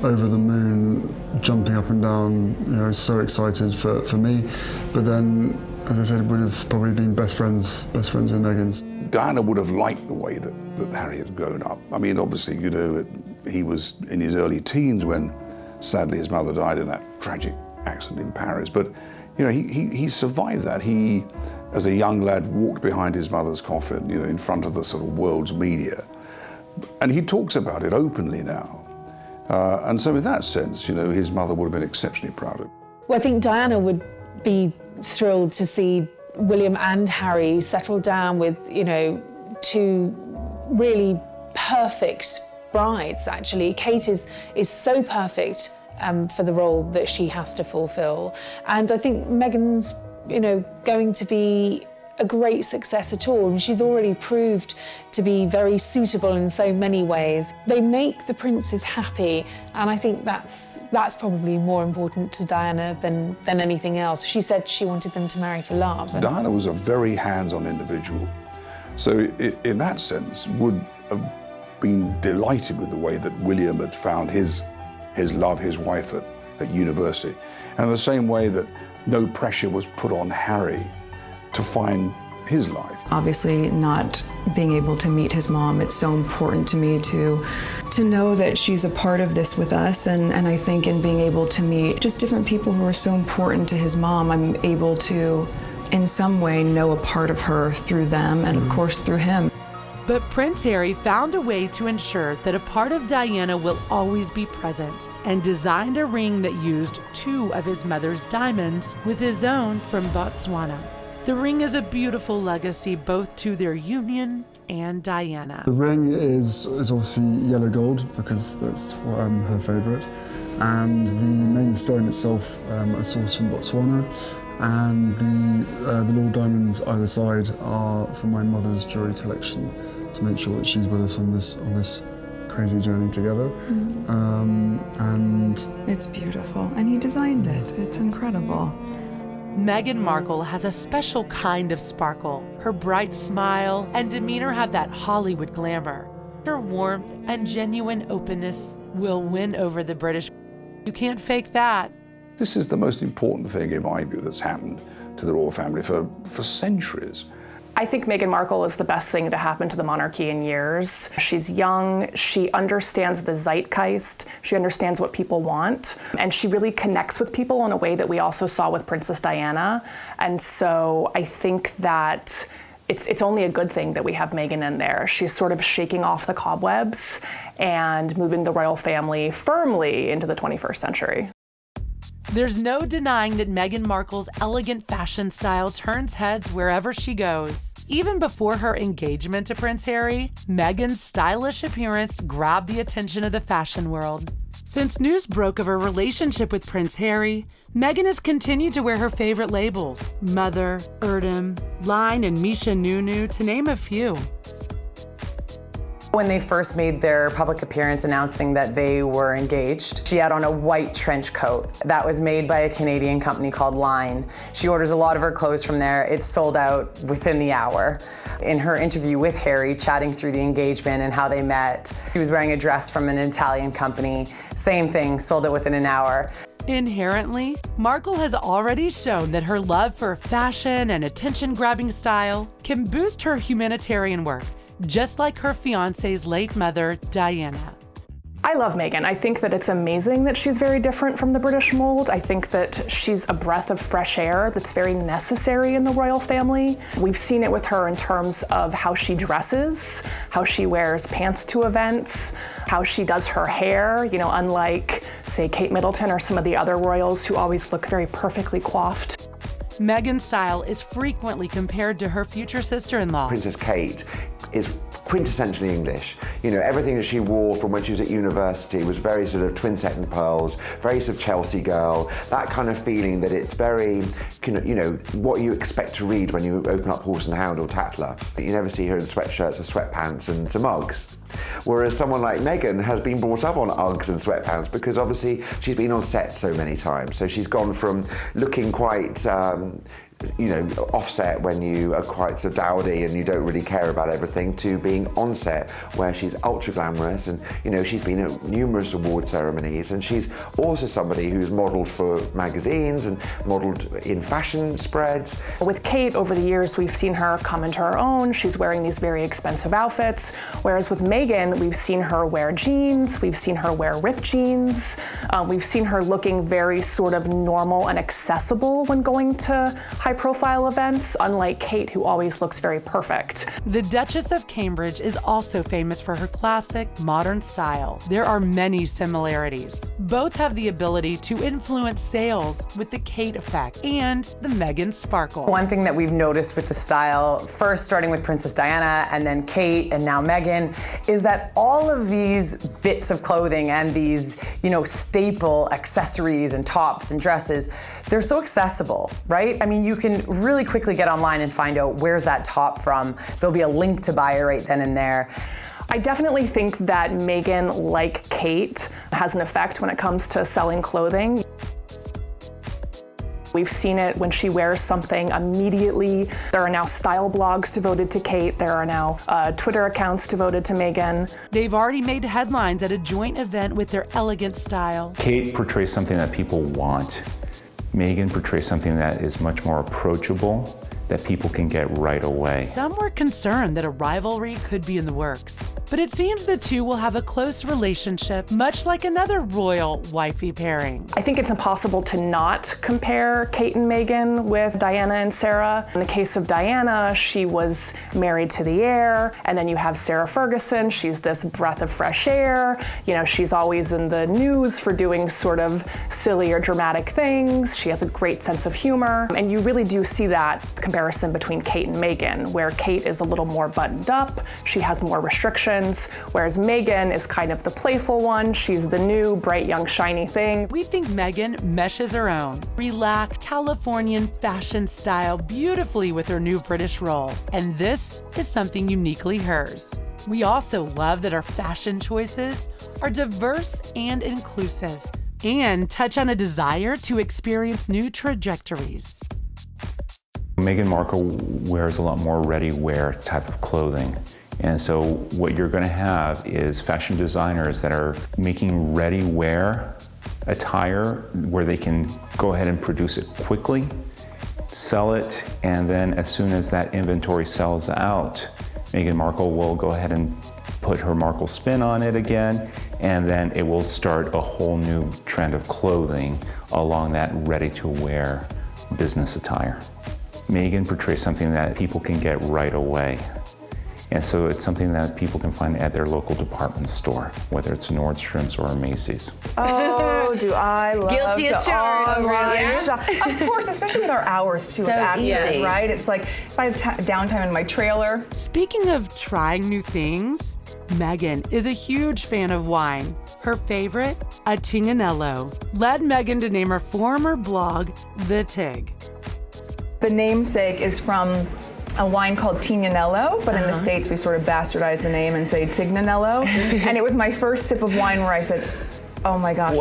over the moon, jumping up and down, so excited for me. But then, as I said, would have probably been best friends with Meghan's. Diana would have liked the way that Harry had grown up. I mean, obviously, he was in his early teens when, sadly, his mother died in that tragic accident in Paris. But, he survived that. He, as a young lad, walked behind his mother's coffin, in front of the sort of world's media. And he talks about it openly now. And so in that sense, his mother would have been exceptionally proud of him. Well, I think Diana would be thrilled to see William and Harry settle down with, two really perfect brides, actually. Kate is so perfect for the role that she has to fulfill. And I think Meghan's, going to be a great success at all. She's already proved to be very suitable in so many ways. They make the princes happy, and I think that's probably more important to Diana than anything else. She said she wanted them to marry for love. Diana was a very hands-on individual, so in that sense would have been delighted with the way that William had found his love, his wife at university, and in the same way that no pressure was put on Harry to find his life. Obviously, not being able to meet his mom, it's so important to me to know that she's a part of this with us, and I think in being able to meet just different people who are so important to his mom, I'm able to, in some way, know a part of her through them, and of course through him. But Prince Harry found a way to ensure that a part of Diana will always be present, and designed a ring that used 2 of his mother's diamonds with his own from Botswana. The ring is a beautiful legacy both to their union and Diana. The ring is obviously yellow gold because that's her favourite, and the main stone itself are sourced from Botswana, and the little diamonds either side are from my mother's jewellery collection to make sure that she's with us on this crazy journey together. And it's beautiful, and he designed it. It's incredible. Meghan Markle has a special kind of sparkle. Her bright smile and demeanor have that Hollywood glamour. Her warmth and genuine openness will win over the British. You can't fake that. This is the most important thing, in my view, that's happened to the royal family for centuries. I think Meghan Markle is the best thing to happen to the monarchy in years. She's young, she understands the zeitgeist, she understands what people want, and she really connects with people in a way that we also saw with Princess Diana. And so I think that it's only a good thing that we have Meghan in there. She's sort of shaking off the cobwebs and moving the royal family firmly into the 21st century. There's no denying that Meghan Markle's elegant fashion style turns heads wherever she goes. Even before her engagement to Prince Harry, Meghan's stylish appearance grabbed the attention of the fashion world. Since news broke of her relationship with Prince Harry, Meghan has continued to wear her favorite labels: Mother, Erdem, Line, and Misha Nunu, to name a few. When they first made their public appearance announcing that they were engaged, she had on a white trench coat that was made by a Canadian company called Line. She orders a lot of her clothes from there. It's sold out within the hour. In her interview with Harry, chatting through the engagement and how they met, she was wearing a dress from an Italian company. Same thing, sold it within an hour. Inherently, Markle has already shown that her love for fashion and attention-grabbing style can boost her humanitarian work, just like her fiancé's late mother, Diana. I love Meghan. I think that it's amazing that she's very different from the British mold. I think that she's a breath of fresh air that's very necessary in the royal family. We've seen it with her in terms of how she dresses, how she wears pants to events, how she does her hair, you know, unlike, say, Kate Middleton or some of the other royals who always look very perfectly coiffed. Meghan's style is frequently compared to her future sister-in-law. Princess Kate is quintessentially English. You know, everything that she wore from when she was at university was very sort of twin set and pearls, very sort of Chelsea girl, that kind of feeling that it's very, you know, what you expect to read when you open up Horse and Hound or Tatler. You never see her in sweatshirts or sweatpants and some Uggs. Whereas someone like Meghan has been brought up on Uggs and sweatpants because obviously she's been on set so many times. So she's gone from looking quite, you know, offset when you are quite so dowdy and you don't really care about everything, to being on set where she's ultra glamorous, and you know, she's been at numerous award ceremonies, and she's also somebody who's modelled for magazines and modelled in fashion spreads. With Kate, over the years, we've seen her come into her own. She's wearing these very expensive outfits, whereas with Meghan, we've seen her wear jeans, we've seen her wear ripped jeans, we've seen her looking very sort of normal and accessible when going to high-profile events, unlike Kate, who always looks very perfect. The Duchess of Cambridge is also famous for her classic, modern style. There are many similarities. Both have the ability to influence sales with the Kate effect and the Meghan sparkle. One thing that we've noticed with the style, first starting with Princess Diana and then Kate and now Meghan, is that all of these bits of clothing and these, you know, staple accessories and tops and dresses, they're so accessible, right? I mean, you can really quickly get online and find out where's that top from. There'll be a link to buy it right then and there. I definitely think that Meghan, like Kate, has an effect when it comes to selling clothing. We've seen it when she wears something immediately. There are now style blogs devoted to Kate. There are now Twitter accounts devoted to Meghan. They've already made headlines at a joint event with their elegant style. Kate portrays something that people want. Meghan portrays something that is much more approachable, that people can get right away. Some were concerned that a rivalry could be in the works, but it seems the two will have a close relationship, much like another royal wifey pairing. I think it's impossible to not compare Kate and Meghan with Diana and Sarah. In the case of Diana, she was married to the heir, and then you have Sarah Ferguson. She's this breath of fresh air. You know, she's always in the news for doing sort of silly or dramatic things. She has a great sense of humor, and you really do see that comparison between Kate and Meghan, where Kate is a little more buttoned up, she has more restrictions, whereas Meghan is kind of the playful one. She's the new, bright, young, shiny thing. We think Meghan meshes her own relaxed Californian fashion style beautifully with her new British role, and this is something uniquely hers. We also love that our fashion choices are diverse and inclusive, and touch on a desire to experience new trajectories. Meghan Markle wears a lot more ready-wear type of clothing. And so what you're going to have is fashion designers that are making ready-wear attire where they can go ahead and produce it quickly, sell it, and then as soon as that inventory sells out, Meghan Markle will go ahead and put her Markle spin on it again, and then it will start a whole new trend of clothing along that ready-to-wear business attire. Meghan portrays something that people can get right away. And so it's something that people can find at their local department store, whether it's Nordstrom's or Macy's. Oh, do I love Guilty as charged. online shop. Of course, especially with our hours too, So as actors, easy. right? It's like if I have downtime in my trailer. Speaking of trying new things, Meghan is a huge fan of wine. Her favorite, a Tignanello, led Meghan to name her former blog, The Tig. The namesake is from a wine called Tignanello, but in the States we sort of bastardize the name and say Tignanello. And it was my first sip of wine where I said, oh my gosh,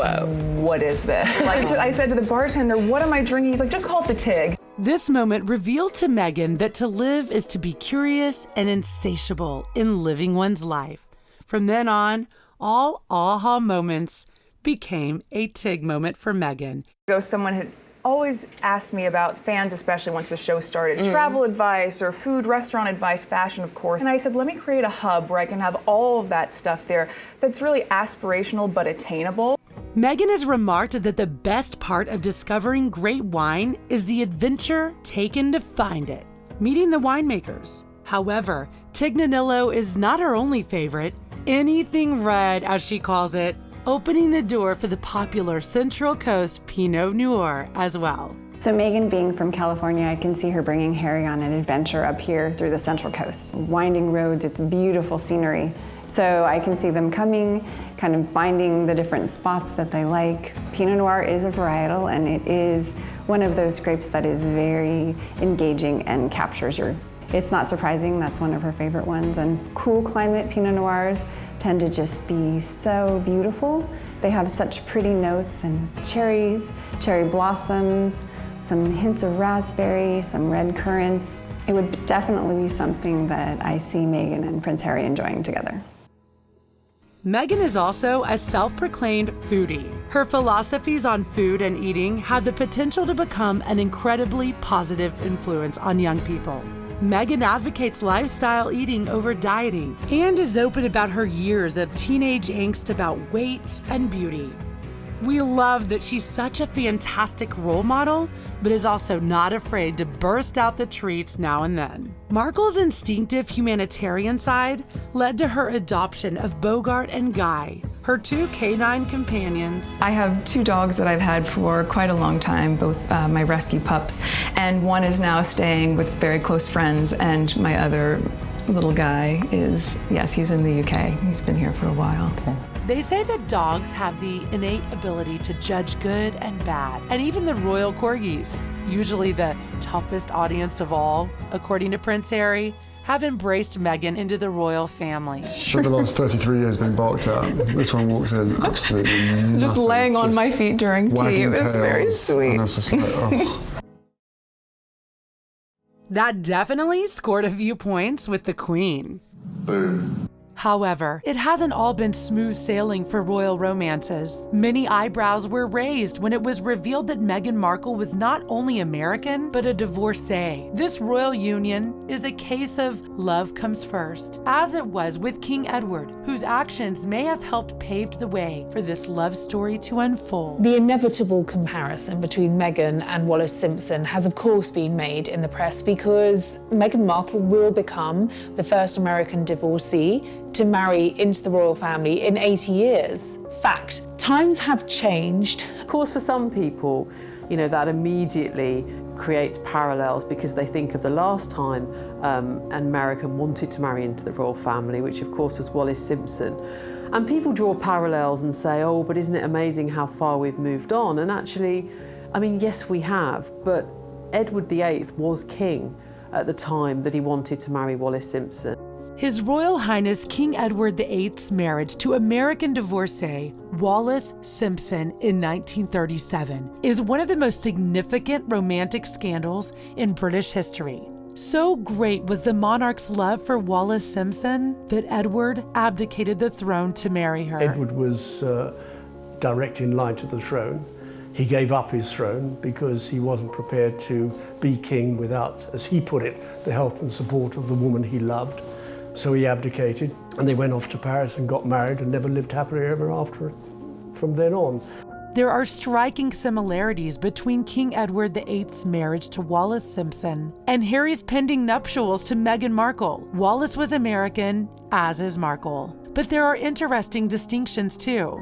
what is this? Like, I said to the bartender, what am I drinking? He's like, just call it the Tig. This moment revealed to Meghan that to live is to be curious and insatiable in living one's life. From then on, all aha moments became a Tig moment for Meghan. So someone had always asked me about, fans especially once the show started, travel advice or food, restaurant advice, fashion of course. And I said, let me create a hub where I can have all of that stuff there that's really aspirational but attainable. Meghan has remarked that the best part of discovering great wine is the adventure taken to find it, meeting the winemakers. However, Tignanillo is not her only favorite, anything red as she calls it, opening the door for the popular Central Coast Pinot Noir as well. So Meghan being from California, I can see her bringing Harry on an adventure up here through the Central Coast. Winding roads, it's beautiful scenery. So I can see them coming, kind of finding the different spots that they like. Pinot Noir is a varietal, and it is one of those grapes that is very engaging and captures your. It's not surprising, that's one of her favorite ones. And cool climate Pinot Noirs tend to just be so beautiful. They have such pretty notes and cherries, cherry blossoms, some hints of raspberry, some red currants. It would definitely be something that I see Meghan and Prince Harry enjoying together. Meghan is also a self-proclaimed foodie. Her philosophies on food and eating have the potential to become an incredibly positive influence on young people. Meghan advocates lifestyle eating over dieting and is open about her years of teenage angst about weight and beauty. We love that she's such a fantastic role model, but is also not afraid to burst out the treats now and then. Markle's instinctive humanitarian side led to her adoption of Bogart and Guy, her two canine companions. I have two dogs that I've had for quite a long time, both my rescue pups, and one is now staying with very close friends, and my other little guy is, yes, he's in the UK. He's been here for a while. Okay. They say that dogs have the innate ability to judge good and bad, and even the royal corgis, usually the toughest audience of all, according to Prince Harry, have embraced Meghan into the royal family. For the last 33 years been barked at. This one walks in absolutely nothing. Just laying on my feet during tea. It was very sweet. And I was just like, oh. That definitely scored a few points with the Queen. Boom. However, it hasn't all been smooth sailing for royal romances. Many eyebrows were raised when it was revealed that Meghan Markle was not only American, but a divorcee. This royal union is a case of love comes first, as it was with King Edward, whose actions may have helped pave the way for this love story to unfold. The inevitable comparison between Meghan and Wallis Simpson has of course been made in the press because Meghan Markle will become the first American divorcee to marry into the royal family in 80 years. Fact, times have changed. Of course, for some people, you know, that immediately creates parallels because they think of the last time an American wanted to marry into the royal family, which of course was Wallis Simpson. And people draw parallels and say, oh, but isn't it amazing how far we've moved on? And actually, I mean, yes, we have, but Edward VIII was king at the time that he wanted to marry Wallis Simpson. His Royal Highness King Edward VIII's marriage to American divorcee Wallis Simpson in 1937 is one of the most significant romantic scandals in British history. So great was the monarch's love for Wallis Simpson that Edward abdicated the throne to marry her. Edward was direct in line to the throne. He gave up his throne because he wasn't prepared to be king without, as he put it, the help and support of the woman he loved. So he abdicated, and they went off to Paris and got married and never lived happily ever after from then on. There are striking similarities between King Edward VIII's marriage to Wallis Simpson and Harry's pending nuptials to Meghan Markle. Wallis was American, as is Markle. But there are interesting distinctions too.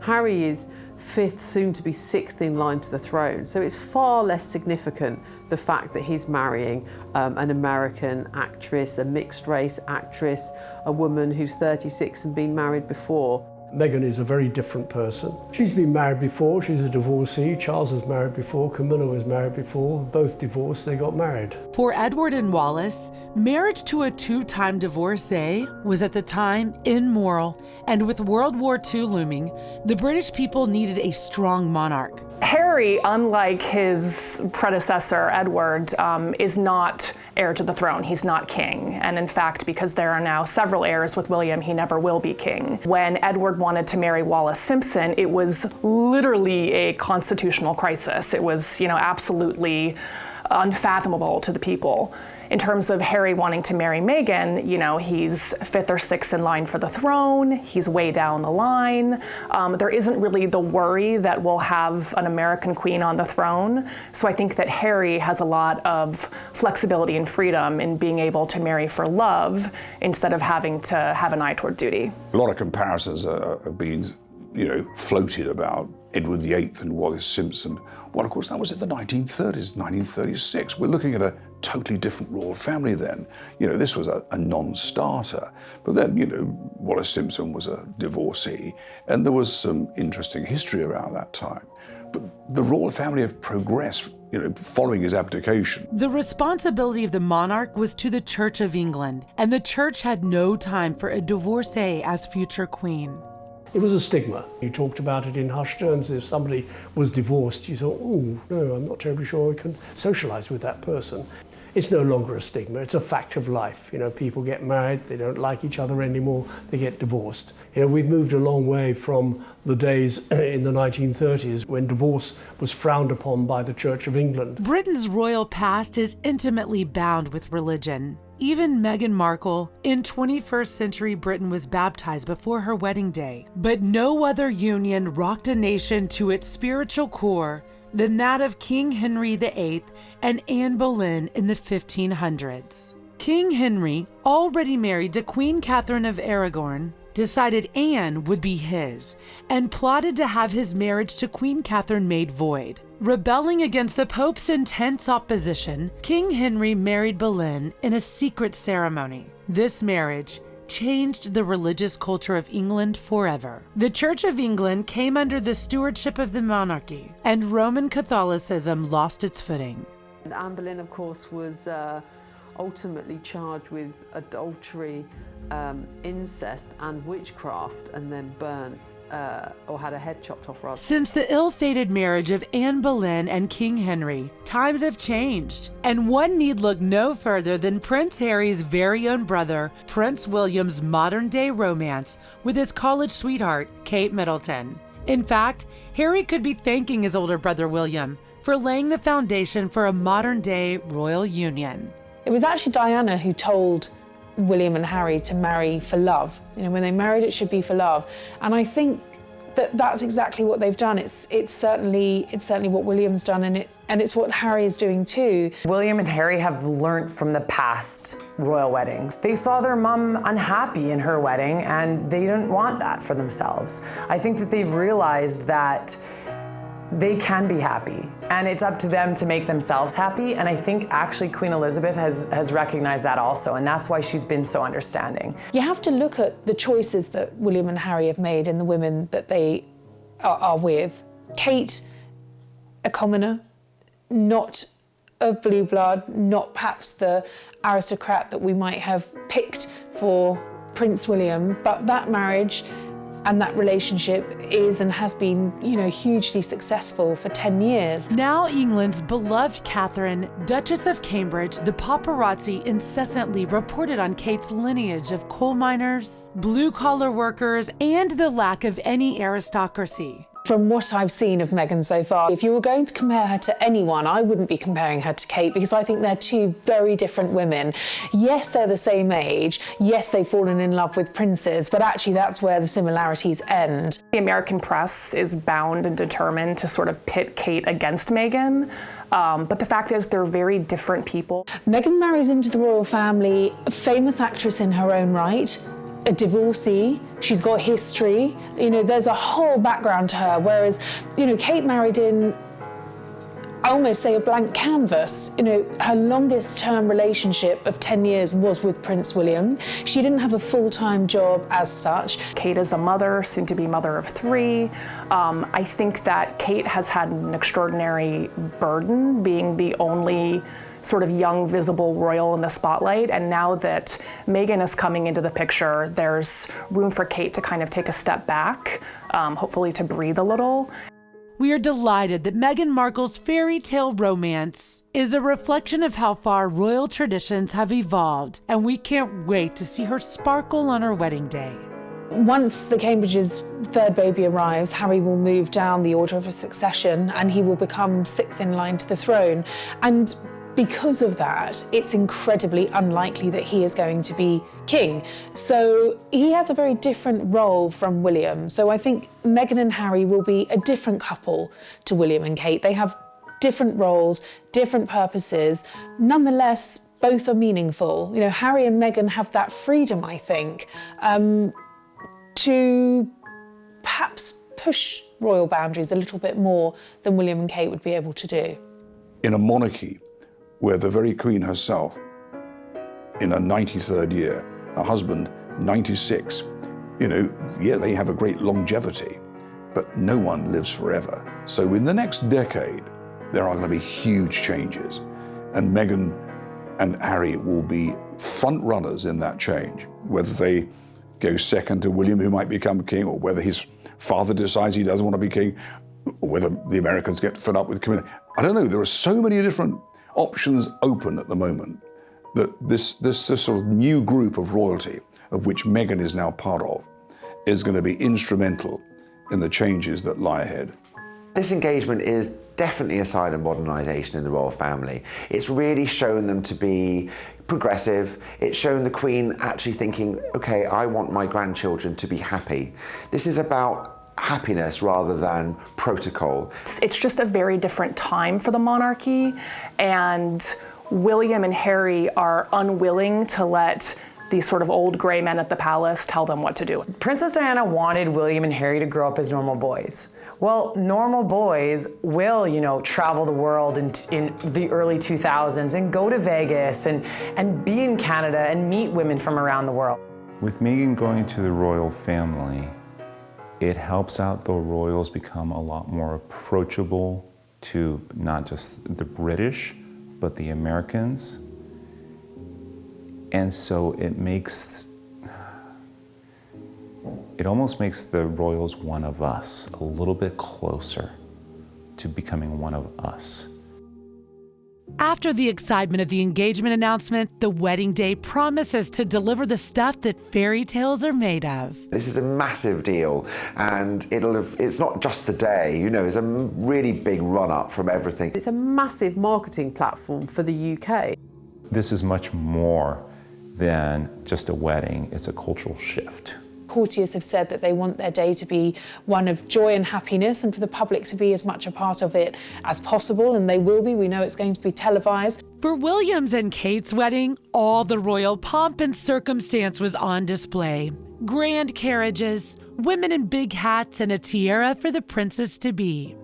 Harry is fifth, soon to be sixth in line to the throne, so it's far less significant the fact that he's marrying an American actress, a mixed race actress, a woman who's 36 and been married before. Meghan is a very different person. She's been married before, she's a divorcee. Charles was married before, Camilla was married before, both divorced, they got married. For Edward and Wallis, marriage to a two-time divorcee was at the time immoral, and with World War II looming, the British people needed a strong monarch. Harry, unlike his predecessor, Edward, is not heir to the throne. He's not king. And in fact, because there are now several heirs with William, he never will be king. When Edward wanted to marry Wallis Simpson, it was literally a constitutional crisis. It was, absolutely unfathomable to the people. In terms of Harry wanting to marry Meghan, he's 5th or 6th in line for the throne. He's way down the line. There isn't really the worry that we'll have an American queen on the throne. So I think that Harry has a lot of flexibility and freedom in being able to marry for love instead of having to have an eye toward duty. A lot of comparisons are being, floated about Edward VIII and Wallis Simpson. Well, of course, that was in the 1930s, 1936. We're looking at a totally different royal family then. This was a non-starter. But then, Wallis Simpson was a divorcee, and there was some interesting history around that time. But the royal family have progressed, following his abdication. The responsibility of the monarch was to the Church of England, and the church had no time for a divorcee as future queen. It was a stigma. You talked about it in hushed tones. If somebody was divorced, you thought, oh, no, I'm not terribly sure I can socialise with that person. It's no longer a stigma. It's a fact of life. People get married, they don't like each other anymore, they get divorced. We've moved a long way from the days in the 1930s when divorce was frowned upon by the Church of England. Britain's royal past is intimately bound with religion. Even Meghan Markle in 21st century Britain was baptized before her wedding day. But no other union rocked a nation to its spiritual core than that of King Henry VIII and Anne Boleyn in the 1500s. King Henry, already married to Queen Catherine of Aragon, decided Anne would be his and plotted to have his marriage to Queen Catherine made void. Rebelling against the Pope's intense opposition, King Henry married Boleyn in a secret ceremony. This marriage changed the religious culture of England forever. The Church of England came under the stewardship of the monarchy, and Roman Catholicism lost its footing. Anne Boleyn, of course, was ultimately charged with adultery, incest and witchcraft, and then burnt. Or had a head chopped off rather. Since the ill-fated marriage of Anne Boleyn and King Henry, times have changed, and one need look no further than Prince Harry's very own brother, Prince William's modern-day romance with his college sweetheart, Kate Middleton. In fact, Harry could be thanking his older brother William for laying the foundation for a modern-day royal union. It was actually Diana who told William and Harry to marry for love. When they married, it should be for love. And I think that that's exactly what they've done. It's certainly what William's done, and it's what Harry is doing too. William and Harry have learnt from the past royal wedding. They saw their mum unhappy in her wedding, and they didn't want that for themselves. I think that they've realized that they can be happy, and it's up to them to make themselves happy. And I think actually Queen Elizabeth has recognized that also, and that's why she's been so understanding. You have to look at the choices that William and Harry have made and the women that they are with. Kate, a commoner, not of blue blood, not perhaps the aristocrat that we might have picked for Prince William, but that marriage and that relationship is and has been, hugely successful for 10 years. Now England's beloved Catherine, Duchess of Cambridge, the paparazzi incessantly reported on Kate's lineage of coal miners, blue-collar workers, and the lack of any aristocracy. From what I've seen of Meghan so far, if you were going to compare her to anyone, I wouldn't be comparing her to Kate, because I think they're two very different women. Yes, they're the same age. Yes, they've fallen in love with princes, but actually that's where the similarities end. The American press is bound and determined to sort of pit Kate against Meghan. But the fact is, they're very different people. Meghan marries into the royal family, a famous actress in her own right, a divorcee, she's got history, there's a whole background to her, whereas, Kate married in, I almost say, a blank canvas. Her longest term relationship of 10 years was with Prince William. She didn't have a full-time job as such. Kate is a mother, soon to be mother of 3. I think that Kate has had an extraordinary burden being the only sort of young, visible royal in the spotlight. And now that Meghan is coming into the picture, there's room for Kate to kind of take a step back, hopefully to breathe a little. We are delighted that Meghan Markle's fairy tale romance is a reflection of how far royal traditions have evolved, and we can't wait to see her sparkle on her wedding day. Once the Cambridge's third baby arrives, Harry will move down the order of succession and he will become sixth in line to the throne. And because of that, it's incredibly unlikely that he is going to be king. So he has a very different role from William. So I think Meghan and Harry will be a different couple to William and Kate. They have different roles, different purposes. Nonetheless, both are meaningful. You know, Harry and Meghan have that freedom, I think, to perhaps push royal boundaries a little bit more than William and Kate would be able to do. In a monarchy where the very Queen herself, in her 93rd year, her husband, 96, you know, yeah, they have a great longevity, but no one lives forever. So in the next decade, there are going to be huge changes, and Meghan and Harry will be front runners in that change, whether they go second to William, who might become king, or whether his father decides he doesn't want to be king, or whether the Americans get fed up with community. I don't know, there are so many different options open at the moment that this sort of new group of royalty, of which Meghan is now part of, is going to be instrumental in the changes that lie ahead. This engagement is definitely a sign of modernisation in the royal family. It's really shown them to be progressive. It's shown the Queen actually thinking, okay, I want my grandchildren to be happy. This is about happiness rather than protocol. It's just a very different time for the monarchy, and William and Harry are unwilling to let these sort of old gray men at the palace tell them what to do. Princess Diana wanted William and Harry to grow up as normal boys. Well, normal boys will, you know, travel the world in the early 2000s and go to Vegas and be in Canada and meet women from around the world. With Meghan going to the royal family, it helps out the royals become a lot more approachable to not just the British, but the Americans. And so it almost makes the royals one of us, a little bit closer to becoming one of us. After the excitement of the engagement announcement, the wedding day promises to deliver the stuff that fairy tales are made of. This is a massive deal, and it's not just the day, you know, it's a really big run-up from everything. It's a massive marketing platform for the UK. This is much more than just a wedding, it's a cultural shift. Courtiers have said that they want their day to be one of joy and happiness, and for the public to be as much a part of it as possible, and they will be. We know it's going to be televised. For William's and Kate's wedding, all the royal pomp and circumstance was on display. Grand carriages, women in big hats, and a tiara for the princess-to-be.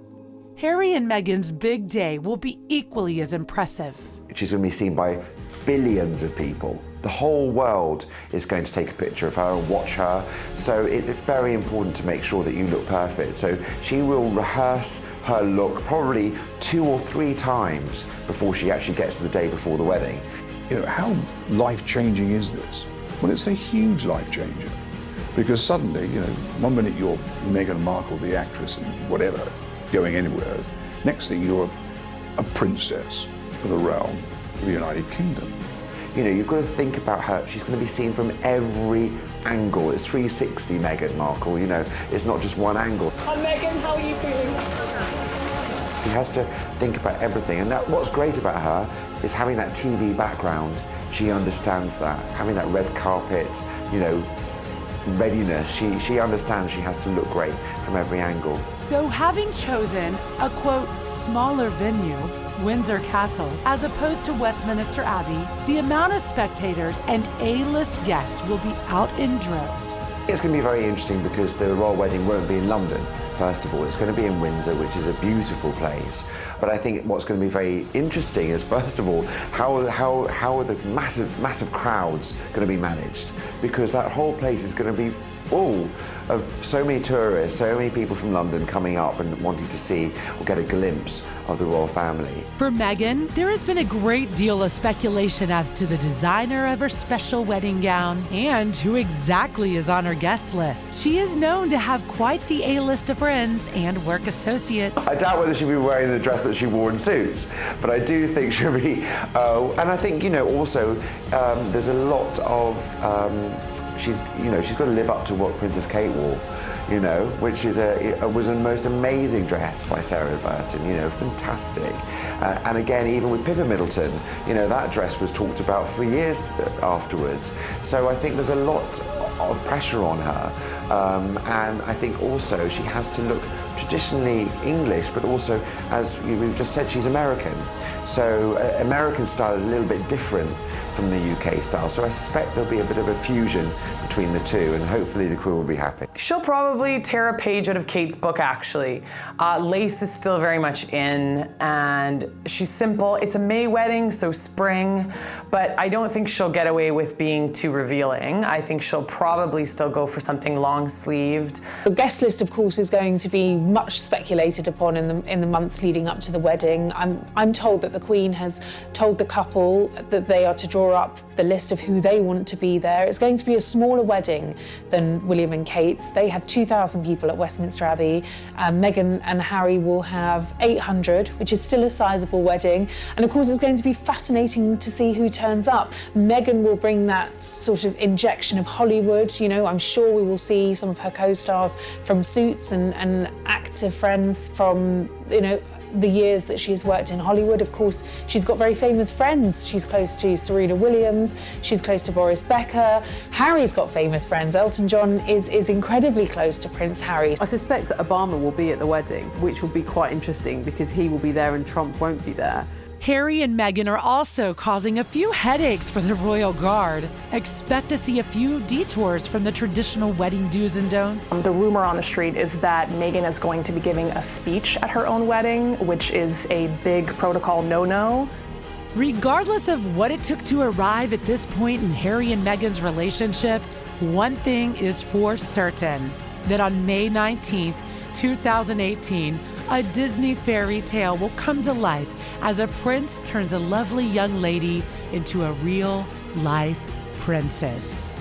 Harry and Meghan's big day will be equally as impressive. She's going to be seen by billions of people. The whole world is going to take a picture of her and watch her. So it's very important to make sure that you look perfect. So she will rehearse her look probably 2 or 3 times before she actually gets to the day before the wedding. You know, how life-changing is this? Well, it's a huge life changer. Because suddenly, you know, one minute you're Meghan Markle, the actress, and whatever, going anywhere. Next thing you're a princess of the realm of the United Kingdom. You know, you've got to think about her. She's going to be seen from every angle. It's 360 Meghan Markle, you know. It's not just one angle. Meghan, how are you feeling? She has to think about everything. And what's great about her is having that TV background. She understands that. Having that red carpet, you know, readiness. She understands she has to look great from every angle. Though having chosen a, quote, smaller venue, Windsor Castle, as opposed to Westminster Abbey, the amount of spectators and A-list guests will be out in droves. It's going to be very interesting because the royal wedding won't be in London. First of all, it's going to be in Windsor, which is a beautiful place. But I think what's going to be very interesting is, first of all, how are the massive crowds going to be managed? Because that whole place is going to be full of so many tourists, so many people from London coming up and wanting to see or get a glimpse of the royal family. For Meghan, there has been a great deal of speculation as to the designer of her special wedding gown and who exactly is on her guest list. She is known to have quite the A-list of friends and work associates. I doubt whether she'll be wearing the dress that she wore in Suits, but I do think she'll be, and I think, you know, also there's a lot of, she's got to live up to what Princess Kate wore, you know, which is was a most amazing dress by Sarah Burton, you know, fantastic. And again, even with Pippa Middleton, you know, that dress was talked about for years afterwards. So I think there's a lot of pressure on her, and I think also she has to look traditionally English, but also, as we've just said, she's American. So American style is a little bit different from the UK style. So I suspect there'll be a bit of a fusion between the two, and hopefully the crew will be happy. She'll probably tear a page out of Kate's book, actually. Lace is still very much in, and she's simple. It's a May wedding, so spring, but I don't think she'll get away with being too revealing. I think she'll probably still go for something long-sleeved. The guest list, of course, is going to be much speculated upon in the months leading up to the wedding. I'm told that the Queen has told the couple that they are to draw up the list of who they want to be there. It's going to be a smaller wedding than William and Kate's. They had 2,000 people at Westminster Abbey. Meghan and Harry will have 800, which is still a sizable wedding. And of course, it's going to be fascinating to see who turns up. Meghan will bring that sort of injection of Hollywood. You know, I'm sure we will see some of her co-stars from Suits and actor friends from, you know, the years that she's worked in Hollywood. Of course, she's got very famous friends. She's close to Serena Williams, she's close to Boris Becker. Harry's got famous friends. Elton John is incredibly close to Prince Harry. I suspect that Obama will be at the wedding, which will be quite interesting because he will be there and Trump won't be there. Harry and Meghan are also causing a few headaches for the royal guard. Expect to see a few detours from the traditional wedding do's and don'ts. The rumor on the street is that Meghan is going to be giving a speech at her own wedding, which is a big protocol no-no. Regardless of what it took to arrive at this point in Harry and Meghan's relationship, one thing is for certain, that on May 19th, 2018, a Disney fairy tale will come to life as a prince turns a lovely young lady into a real-life princess.